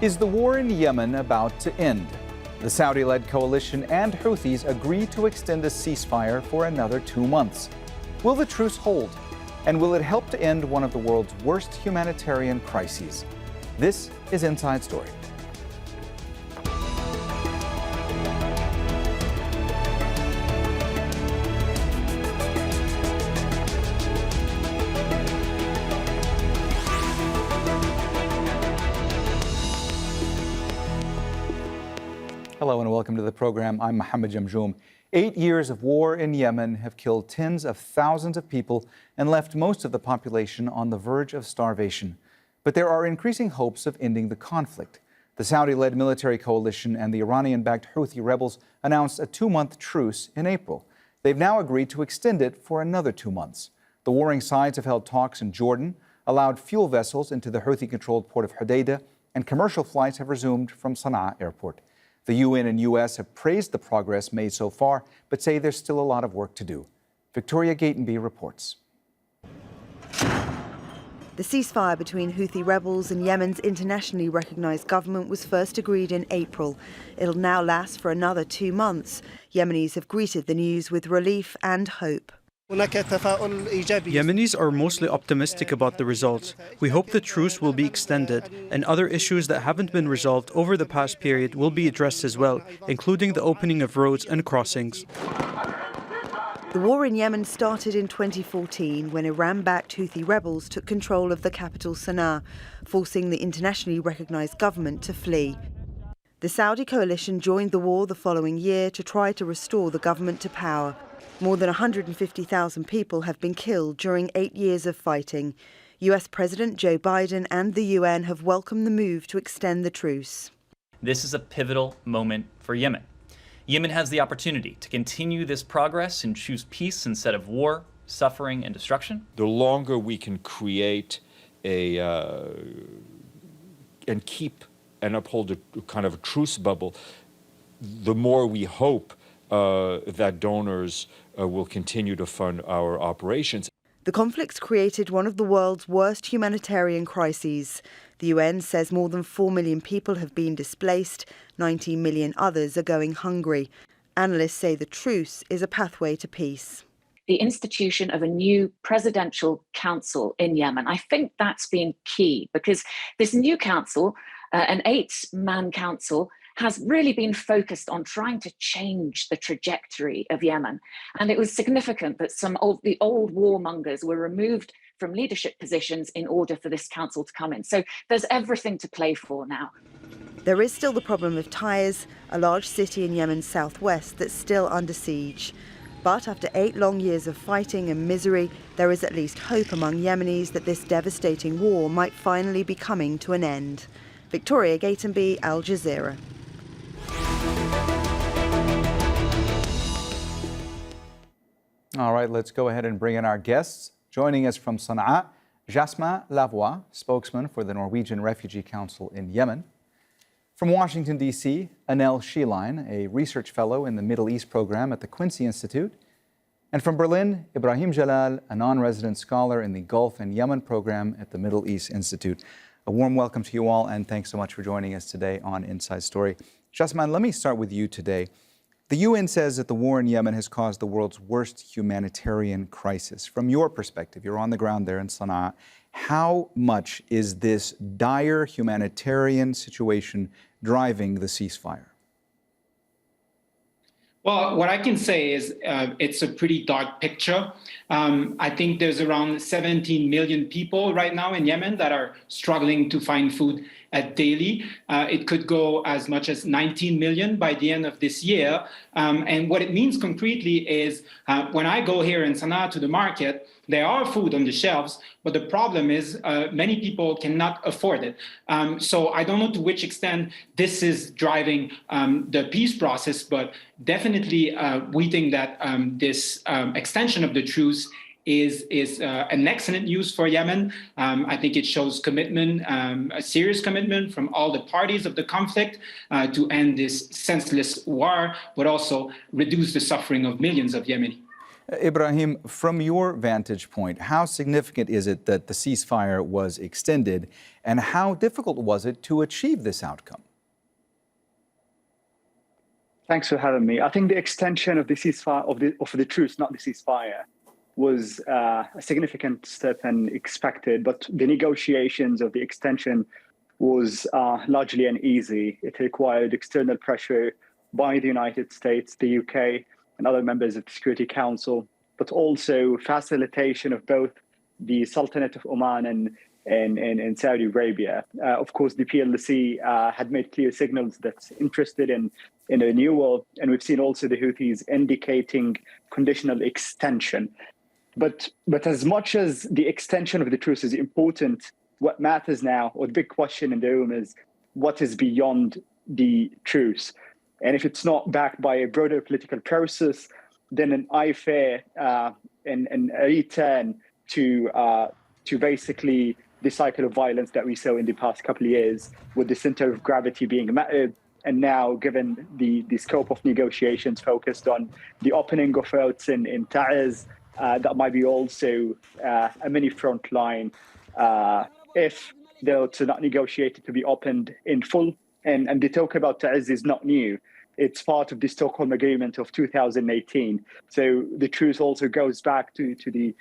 Is the war in Yemen about to end? The Saudi-led coalition and Houthis agreed to extend a ceasefire for another 2 months. Will the truce hold? And will it help to end one of the world's worst humanitarian crises? This is Inside Story. Hello and welcome to the program. I'm Mohammed Jamjoom. 8 years of war in Yemen have killed tens of thousands of people and left most of the population on the verge of starvation. But there are increasing hopes of ending the conflict. The Saudi-led military coalition and the Iranian-backed Houthi rebels announced a 2-month truce in April. They've now agreed to extend it for another 2 months. The warring sides have held talks in Jordan, allowed fuel vessels into the Houthi-controlled port of Hodeidah, and commercial flights have resumed from Sana'a airport. The UN and US have praised the progress made so far, but say there's still a lot of work to do. Victoria Gatenby reports. The ceasefire between Houthi rebels and Yemen's internationally recognized government was first agreed in April. It'll now last for another 2 months. Yemenis have greeted the news with relief and hope. Yemenis are mostly optimistic about the results. We hope the truce will be extended and other issues that haven't been resolved over the past period will be addressed as well, including the opening of roads and crossings. The war in Yemen started in 2014 when Iran-backed Houthi rebels took control of the capital Sana'a, forcing the internationally recognized government to flee. The Saudi coalition joined the war the following year to try to restore the government to power. More than 150,000 people have been killed during 8 years of fighting. US President Joe Biden and the UN have welcomed the move to extend the truce. This is a pivotal moment for Yemen. Yemen has the opportunity to continue this progress and choose peace instead of war, suffering, and destruction. The longer we can create and keep and uphold a kind of a truce bubble, the more we hope that donors will continue to fund our operations. The conflict's created one of the world's worst humanitarian crises. The UN says more than 4 million people have been displaced, 19 million others are going hungry. Analysts say the truce is a pathway to peace. The institution of a new presidential council in Yemen, I think that's been key because this new council, an 8-man council, has really been focused on trying to change the trajectory of Yemen. And it was significant that some of the old warmongers were removed from leadership positions in order for this council to come in. So there's everything to play for now. There is still the problem of Taiz, a large city in Yemen's southwest that's still under siege. But after 8 long years of fighting and misery, there is at least hope among Yemenis that this devastating war might finally be coming to an end. Victoria Gatenby, Al Jazeera. All right, let's go ahead and bring in our guests. Joining us from Sana'a, Jasmin Lavoie, spokesman for the Norwegian Refugee Council in Yemen. From Washington, D.C., Annelle Sheline, a research fellow in the Middle East program at the Quincy Institute. And from Berlin, Ibrahim Jalal, a non-resident scholar in the Gulf and Yemen program at the Middle East Institute. A warm welcome to you all, and thanks so much for joining us today on Inside Story. Jasmin, let me start with you today. The UN says that the war in Yemen has caused the world's worst humanitarian crisis. From your perspective, you're on the ground there in Sana'a, how much is this dire humanitarian situation driving the ceasefire? Well, what I can say is it's a pretty dark picture. I think there's around 17 million people right now in Yemen that are struggling to find food daily. It could go as much as 19 million by the end of this year. And what it means concretely is when I go here in Sana'a to the market, there are food on the shelves, but the problem is many people cannot afford it. So I don't know to which extent this is driving the peace process, but definitely we think that this extension of the truce is an excellent news for Yemen. I think it shows commitment, a serious commitment from all the parties of the conflict to end this senseless war, but also reduce the suffering of millions of Yemenis. Ibrahim, from your vantage point, how significant is it that the ceasefire was extended, and how difficult was it to achieve this outcome? Thanks for having me. I think the extension of the ceasefire, of the truce, not the ceasefire, was a significant step and expected, but the negotiations of the extension was largely uneasy. It required external pressure by the United States, the UK, and other members of the Security Council, but also facilitation of both the Sultanate of Oman and Saudi Arabia. Of course, the PLC had made clear signals that's interested in a renewal, and we've seen also the Houthis indicating conditional extension. But as much as the extension of the truce is important, what matters now, or the big question in the room, is what is beyond the truce. And if it's not backed by a broader political process, then I fear and a return to basically the cycle of violence that we saw in the past couple of years, with the center of gravity being mattered. And now, given the scope of negotiations focused on the opening of routes in Taiz, that might be also a mini front line if the routes are not negotiated to be opened in full. And the talk about Taiz is not new. It's part of the Stockholm Agreement of 2018. So the truce also goes back to the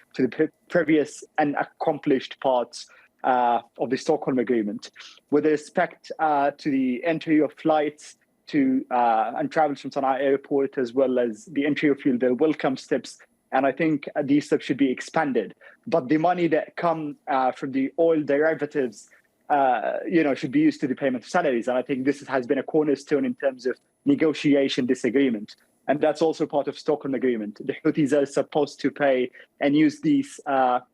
previous unaccomplished parts of the Stockholm Agreement. With respect to the entry of flights to and travels from Sana'a Airport, as well as the entry of fuel, they're welcome steps. And I think these steps should be expanded. But the money that come from the oil derivatives should be used to the payment of salaries. And I think this has been a cornerstone in terms of negotiation disagreement. And that's also part of Stockholm Agreement. The Houthis are supposed to pay and use this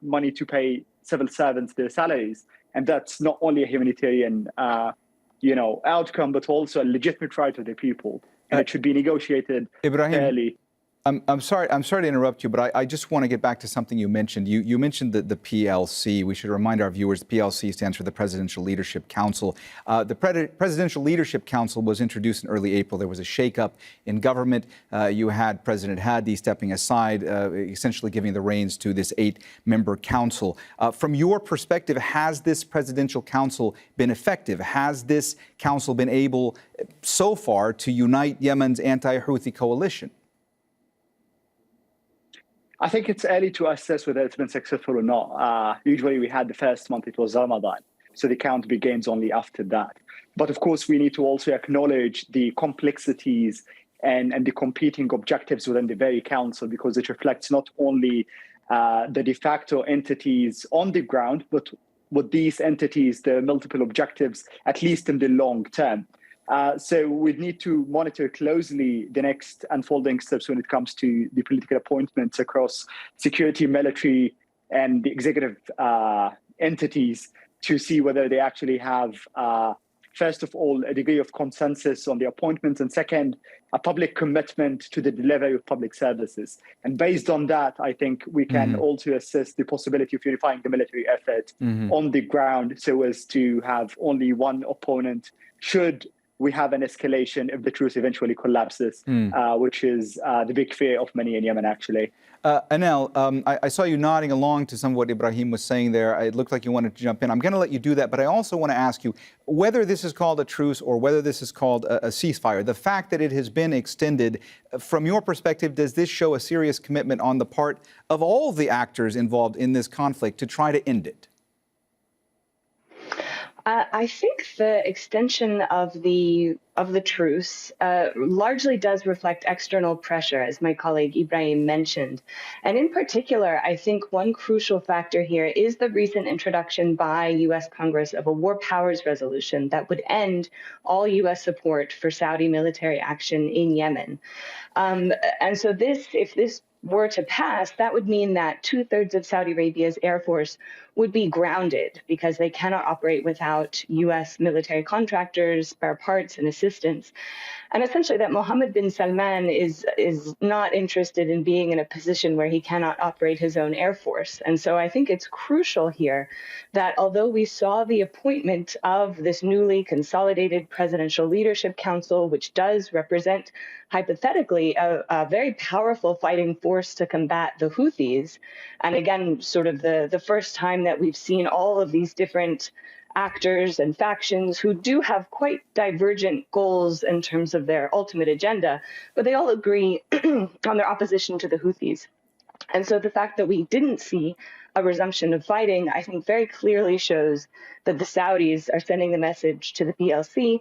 money to pay civil servants their salaries. And that's not only a humanitarian outcome, but also a legitimate right of the people. And it should be negotiated fairly. I'm sorry to interrupt you, but I just want to get back to something you mentioned. You mentioned the PLC. We should remind our viewers the PLC stands for the Presidential Leadership Council. The Presidential Leadership Council was introduced in early April. There was a shakeup in government. You had President Hadi stepping aside, essentially giving the reins to this 8-member council. From your perspective, has this Presidential Council been effective? Has this council been able so far to unite Yemen's anti-Houthi coalition? I think it's early to assess whether it's been successful or not. Usually we had the first month, it was Ramadan, so the count begins only after that. But of course, we need to also acknowledge the complexities and the competing objectives within the very council, because it reflects not only the de facto entities on the ground, but with these entities, there are multiple objectives, at least in the long term. So we need to monitor closely the next unfolding steps when it comes to the political appointments across security, military, and the executive entities, to see whether they actually have, first of all, a degree of consensus on the appointments, and second, a public commitment to the delivery of public services. And based on that, I think we can also assess the possibility of unifying the military effort on the ground, so as to have only one opponent should we have an escalation if the truce eventually collapses, which is the big fear of many in Yemen, actually. Annelle, I saw you nodding along to some of what Ibrahim was saying there. It looked like you wanted to jump in. I'm going to let you do that, but I also want to ask you whether this is called a truce or whether this is called a ceasefire. The fact that it has been extended, from your perspective, does this show a serious commitment on the part of all the actors involved in this conflict to try to end it? I think the extension of the truce largely does reflect external pressure, as my colleague Ibrahim mentioned. And in particular, I think one crucial factor here is the recent introduction by U.S. Congress of a war powers resolution that would end all U.S. support for Saudi military action in Yemen. And so if this were to pass, that would mean that 2/3 of Saudi Arabia's air force would be grounded because they cannot operate without U.S. military contractors, spare parts, and assistance. And essentially that Mohammed bin Salman is not interested in being in a position where he cannot operate his own air force. And so I think it's crucial here that although we saw the appointment of this newly consolidated Presidential Leadership Council, which does represent hypothetically a very powerful fighting force force to combat the Houthis. And again, sort of the first time that we've seen all of these different actors and factions who do have quite divergent goals in terms of their ultimate agenda, but they all agree on their opposition to the Houthis. And so the fact that we didn't see a resumption of fighting, I think very clearly shows that the Saudis are sending the message to the PLC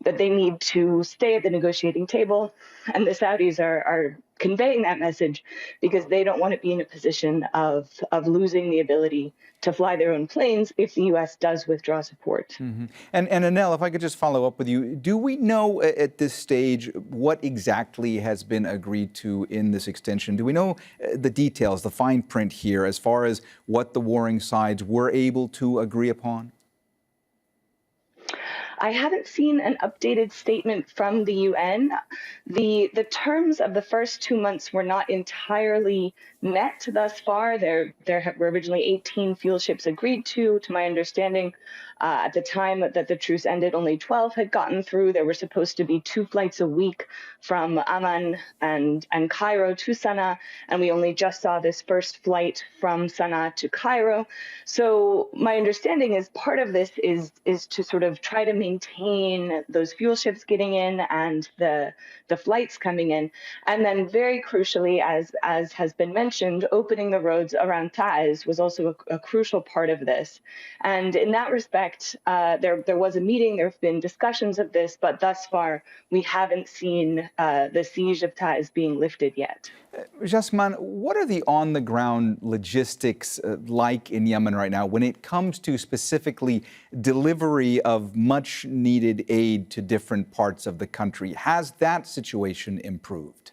that they need to stay at the negotiating table. And the Saudis are conveying that message because they don't want to be in a position of losing the ability to fly their own planes if the U.S. does withdraw support. Mm-hmm. And Annelle, if I could just follow up with you, do we know at this stage what exactly has been agreed to in this extension? Do we know the details, the fine print here, as far as what the warring sides were able to agree upon? I haven't seen an updated statement from the UN. The terms of the first 2 months were not entirely met thus far. There were originally 18 fuel ships agreed to my understanding. At the time that the truce ended, only 12 had gotten through. There were supposed to be 2 flights a week from Amman and Cairo to Sana'a, and we only just saw this first flight from Sana'a to Cairo. So my understanding is part of this is to sort of try to maintain those fuel ships getting in and the flights coming in. And then very crucially, as has been mentioned, opening the roads around Taiz was also a crucial part of this. And in that respect, there was a meeting, there have been discussions of this, but thus far we haven't seen the siege of Taiz being lifted yet. Jasmin, what are the on-the-ground logistics like in Yemen right now when it comes to specifically delivery of much-needed aid to different parts of the country? Has that situation improved?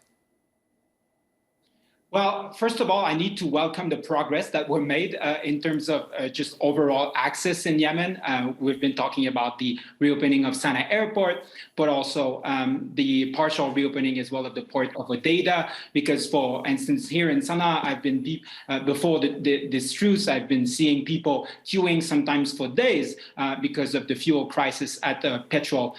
Well, first of all, I need to welcome the progress that were made in terms of just overall access in Yemen. We've been talking about the reopening of Sana'a airport, but also the partial reopening as well of the port of Hodeidah, because for instance, here in Sana'a, I've been, before this truce, I've been seeing people queuing sometimes for days because of the fuel crisis at the petrol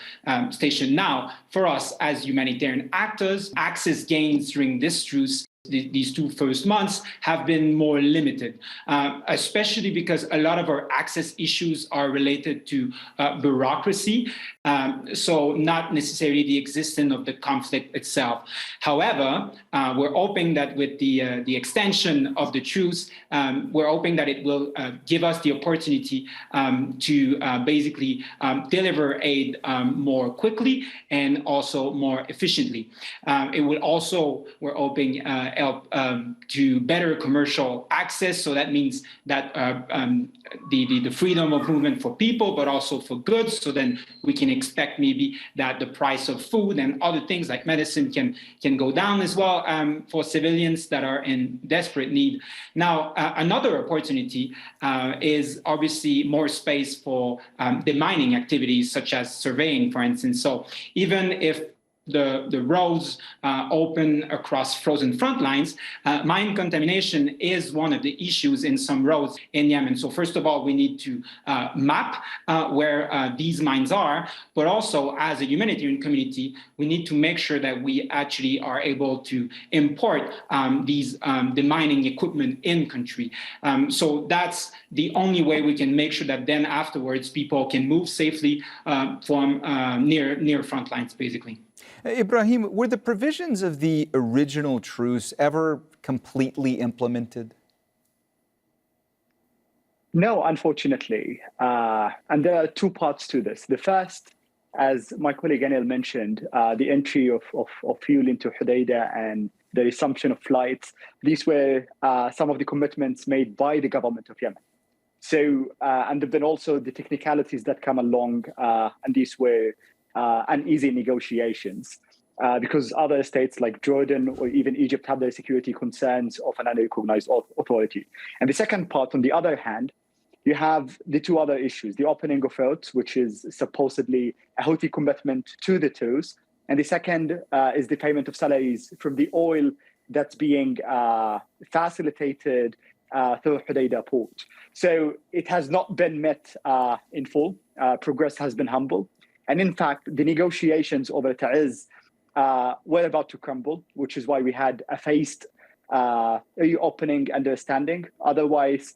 station. Now, for us as humanitarian actors, access gains during this truce these 2 first months have been more limited, especially because a lot of our access issues are related to bureaucracy, so not necessarily the existence of the conflict itself. However, we're hoping that with the extension of the truce, we're hoping that it will give us the opportunity to basically deliver aid more quickly and also more efficiently. It will also, we're hoping, help to better commercial access. So that means that the freedom of movement for people, but also for goods. So then we can expect maybe that the price of food and other things like medicine can go down as well for civilians that are in desperate need. Now, another opportunity is obviously more space for the mining activities, such as surveying, for instance. So even if the roads open across frozen front lines, mine contamination is one of the issues in some roads in Yemen. So first of all, we need to map where these mines are, but also as a humanitarian community, we need to make sure that we actually are able to import the mining equipment in country. So that's the only way we can make sure that then afterwards people can move safely from near front lines, basically. Ibrahim, were the provisions of the original truce ever completely implemented? No, unfortunately. And there are 2 parts to this. The first, as my colleague Annelle mentioned, the entry of fuel into Hodeidah and the resumption of flights. These were some of the commitments made by the government of Yemen. So, and then also the technicalities that come along, and these were uneasy negotiations because other states like Jordan or even Egypt have their security concerns of an unrecognized authority. And the second part, on the other hand, you have the 2 other issues, the opening of roads, which is supposedly a Houthi commitment to the truce. And the second is the payment of salaries from the oil that's being facilitated through Hodeidah port. So it has not been met in full. Progress has been humble. And in fact, the negotiations over Taiz were about to crumble, which is why we had a phased reopening understanding. Otherwise,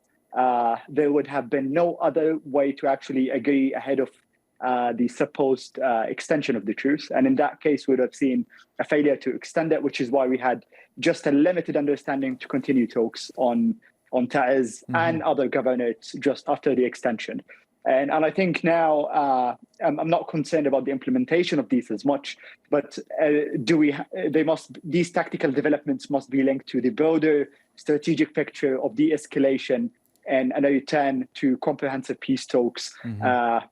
there would have been no other way to actually agree ahead of the supposed extension of the truce. And in that case, we would have seen a failure to extend it, which is why we had just a limited understanding to continue talks on Taiz and other governorates just after the extension. And I think now I'm not concerned about the implementation of these as much, but these tactical developments must be linked to the broader strategic picture of de-escalation and a return to comprehensive peace talks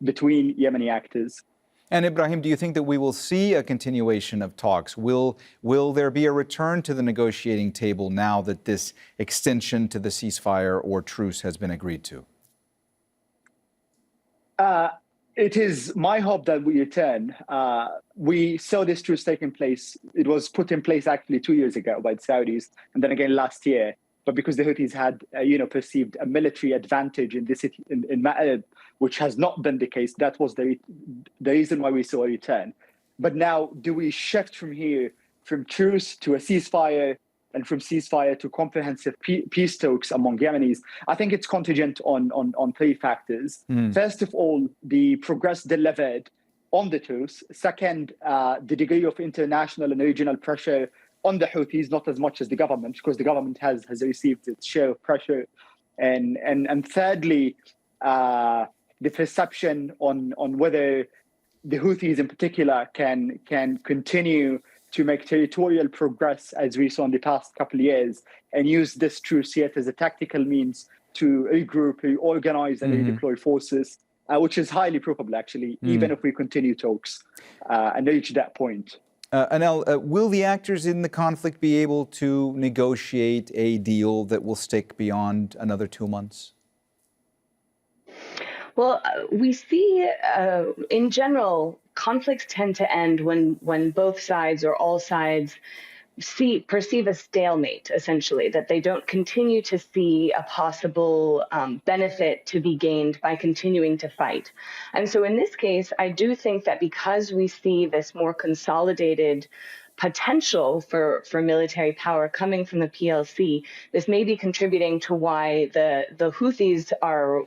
between Yemeni actors. And Ibrahim, do you think that we will see a continuation of talks? Will there be a return to the negotiating table now that this extension to the ceasefire or truce has been agreed to? It is my hope that we return. We saw this truce taking place. It was put in place actually 2 years ago by the Saudis, and then again last year. But because the Houthis had, perceived a military advantage in this city, in Ma'arib, which has not been the case, that was the reason why we saw a return. But now, do we shift from here, from truce to a ceasefire, and from ceasefire to comprehensive peace talks among Yemenis? I think it's contingent on three factors. First of all, the progress delivered on the truce. Second, the degree of international and regional pressure on the Houthis, not as much as the government, because the government has received its share of pressure. And thirdly, the perception on whether the Houthis in particular can continue to make territorial progress as we saw in the past couple of years and use this truce yet as a tactical means to regroup, reorganize and redeploy forces, which is highly probable actually, even if we continue talks and reach that point. Annelle, will the actors in the conflict be able to negotiate a deal that will stick beyond another 2 months? Well, we see, in general, conflicts tend to end when both sides or all sides perceive a stalemate, essentially, that they don't continue to see a possible benefit to be gained by continuing to fight. And so in this case, I do think that because we see this more consolidated potential for military power coming from the PLC, this may be contributing to why the Houthis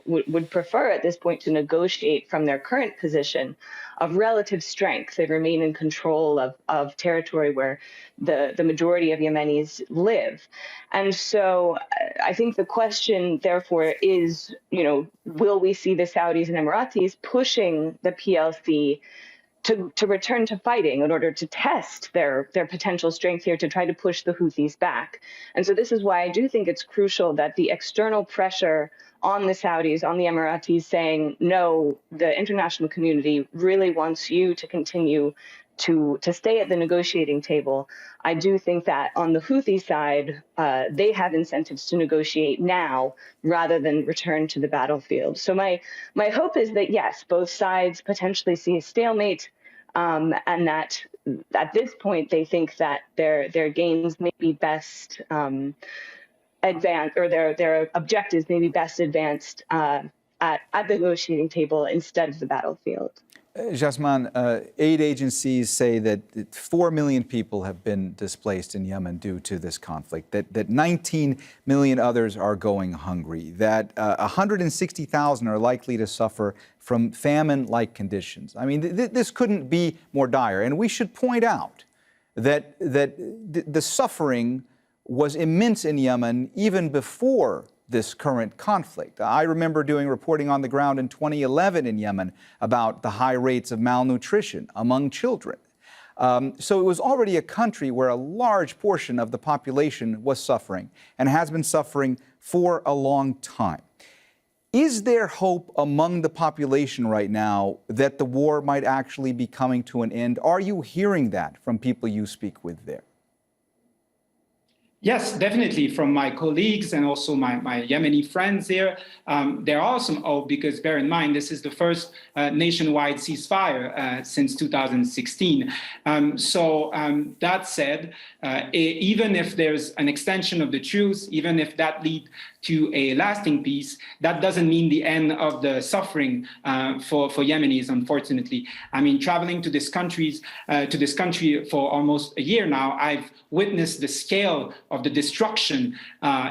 would prefer at this point to negotiate from their current position of relative strength. They remain in control of territory where the majority of Yemenis live. And so I think the question, therefore, is, will we see the Saudis and Emiratis pushing the PLC to return to fighting in order to test their potential strength here, to try to push the Houthis back? And so this is why I do think it's crucial that the external pressure on the Saudis, on the Emiratis, saying, no, the international community really wants you to continue to stay at the negotiating table. I do think that on the Houthi side, they have incentives to negotiate now rather than return to the battlefield. So my hope is that, yes, both sides potentially see a stalemate, and that at this point they think that their gains may be best advanced, or their objectives may be best advanced at the negotiating table instead of the battlefield. Jasmin, aid agencies say that 4 million people have been displaced in Yemen due to this conflict, that 19 million others are going hungry, that 160,000 are likely to suffer from famine-like conditions. I mean, this couldn't be more dire. And we should point out that the suffering was immense in Yemen even before this current conflict. I remember doing reporting on the ground in 2011 in Yemen about the high rates of malnutrition among children. So it was already a country where a large portion of the population was suffering and has been suffering for a long time. Is there hope among the population right now that the war might actually be coming to an end? Are you hearing that from people you speak with there? Yes, definitely. From my colleagues and also my Yemeni friends there, there are some hope, because bear in mind, this is the first nationwide ceasefire since 2016. That said, even if there's an extension of the truce, even if that leads to a lasting peace, that doesn't mean the end of the suffering for Yemenis, unfortunately. I mean, traveling to this country for almost a year now, I've witnessed the scale of the destruction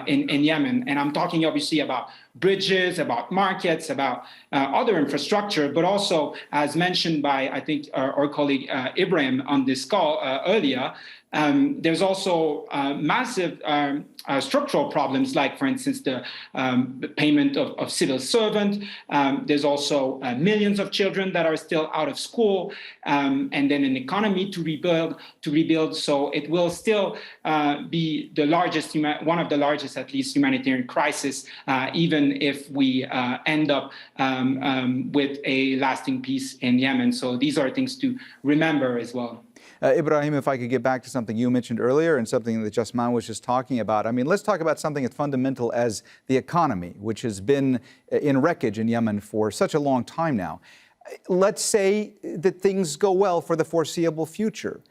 in Yemen. And I'm talking obviously about bridges, about markets, about other infrastructure, but also, as mentioned by, I think, our colleague Ibrahim on this call earlier, there's also massive structural problems, like, for instance, the payment of civil servants. There's also millions of children that are still out of school, and then an economy to rebuild. So it will still be the largest, one of the largest, at least, humanitarian crisis, even if we end up with a lasting peace in Yemen. So these are things to remember as well. Ibrahim, if I could get back to something you mentioned earlier and something that Jasmin was just talking about. I mean, let's talk about something as fundamental as the economy, which has been in wreckage in Yemen for such a long time now. Let's say that things go well for the foreseeable future.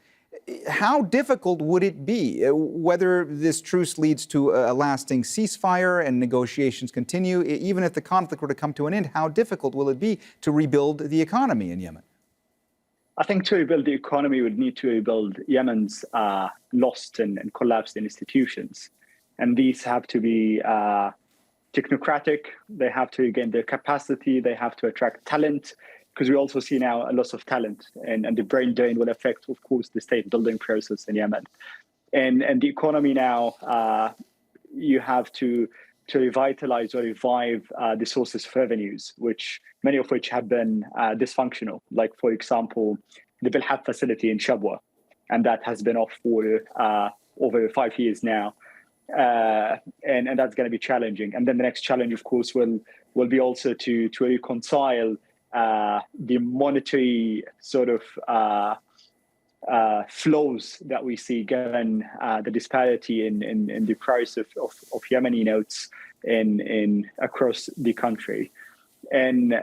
How difficult would it be, whether this truce leads to a lasting ceasefire and negotiations continue, even if the conflict were to come to an end, how difficult will it be to rebuild the economy in Yemen? I think to rebuild the economy would need to rebuild Yemen's lost and collapsed institutions. And these have to be technocratic, they have to regain their capacity, they have to attract talent, because we also see now a loss of talent, and the brain drain will affect, of course, the state building process in Yemen. And the economy now, you have to revitalize or revive the sources of revenues, many of which have been dysfunctional. Like, for example, the Bilhat facility in Shabwa, and that has been off for over 5 years now. And that's going to be challenging. And then the next challenge, of course, will be also to reconcile the monetary sort of flows that we see, given the disparity in the price of Yemeni notes in across the country. And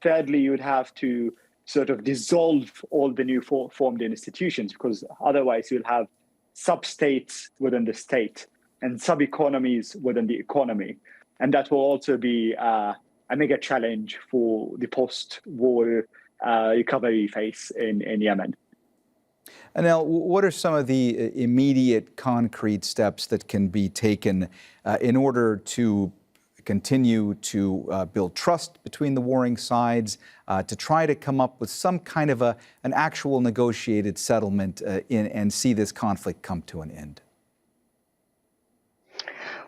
thirdly, you would have to sort of dissolve all the new formed institutions, because otherwise you'll have sub-states within the state and sub-economies within the economy. And that will also be a mega challenge for the post-war recovery phase in Yemen. Annelle, what are some of the immediate concrete steps that can be taken in order to continue to build trust between the warring sides, to try to come up with some kind of an actual negotiated settlement and see this conflict come to an end?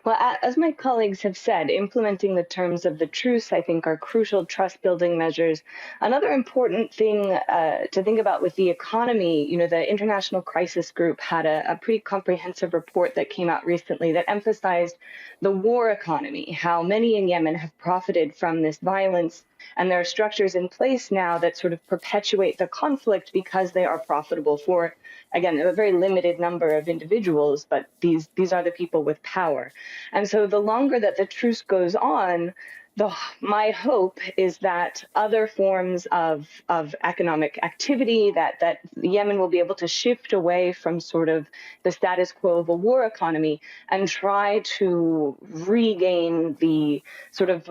Well, as my colleagues have said, implementing the terms of the truce, I think, are crucial trust-building measures. Another important thing to think about with the economy, the International Crisis Group had a pretty comprehensive report that came out recently that emphasized the war economy, how many in Yemen have profited from this violence. And there are structures in place now that sort of perpetuate the conflict because they are profitable for, again, a very limited number of individuals, but these are the people with power. And so the longer that the truce goes on, my hope is that other forms of economic activity, that Yemen will be able to shift away from sort of the status quo of a war economy and try to regain the sort of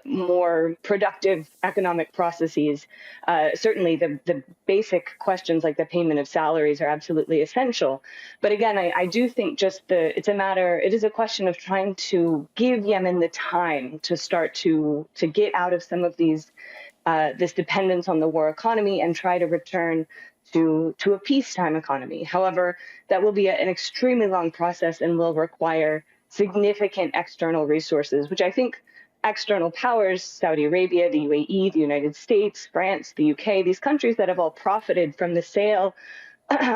more productive economic processes. Certainly the basic questions like the payment of salaries are absolutely essential. But again, I do think it is a question of trying to give Yemen the time to start to get out of some of this dependence on the war economy and try to return to a peacetime economy. However, that will be an extremely long process and will require significant external resources, which I think external powers, Saudi Arabia, the UAE, the United States, France, the UK, these countries that have all profited from the sale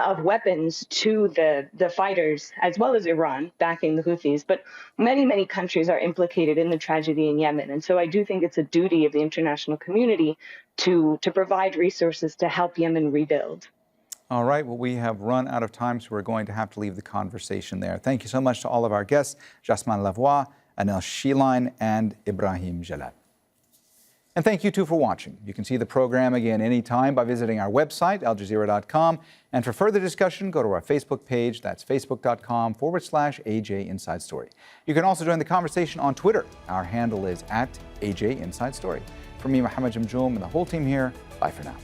of weapons to the fighters, as well as Iran backing the Houthis. But many, many countries are implicated in the tragedy in Yemen. And so I do think it's a duty of the international community to provide resources to help Yemen rebuild. All right, well, we have run out of time, so we're going to have to leave the conversation there. Thank you so much to all of our guests, Jasmin Lavoie, Annelle Sheline, and Ibrahim Jalal. And thank you too for watching. You can see the program again anytime by visiting our website, aljazeera.com. And for further discussion, go to our Facebook page. That's facebook.com/AJ Inside Story. You can also join the conversation on Twitter. Our handle is @AJ Inside Story. From me, Mohammed, Jamjoom, and the whole team here, bye for now.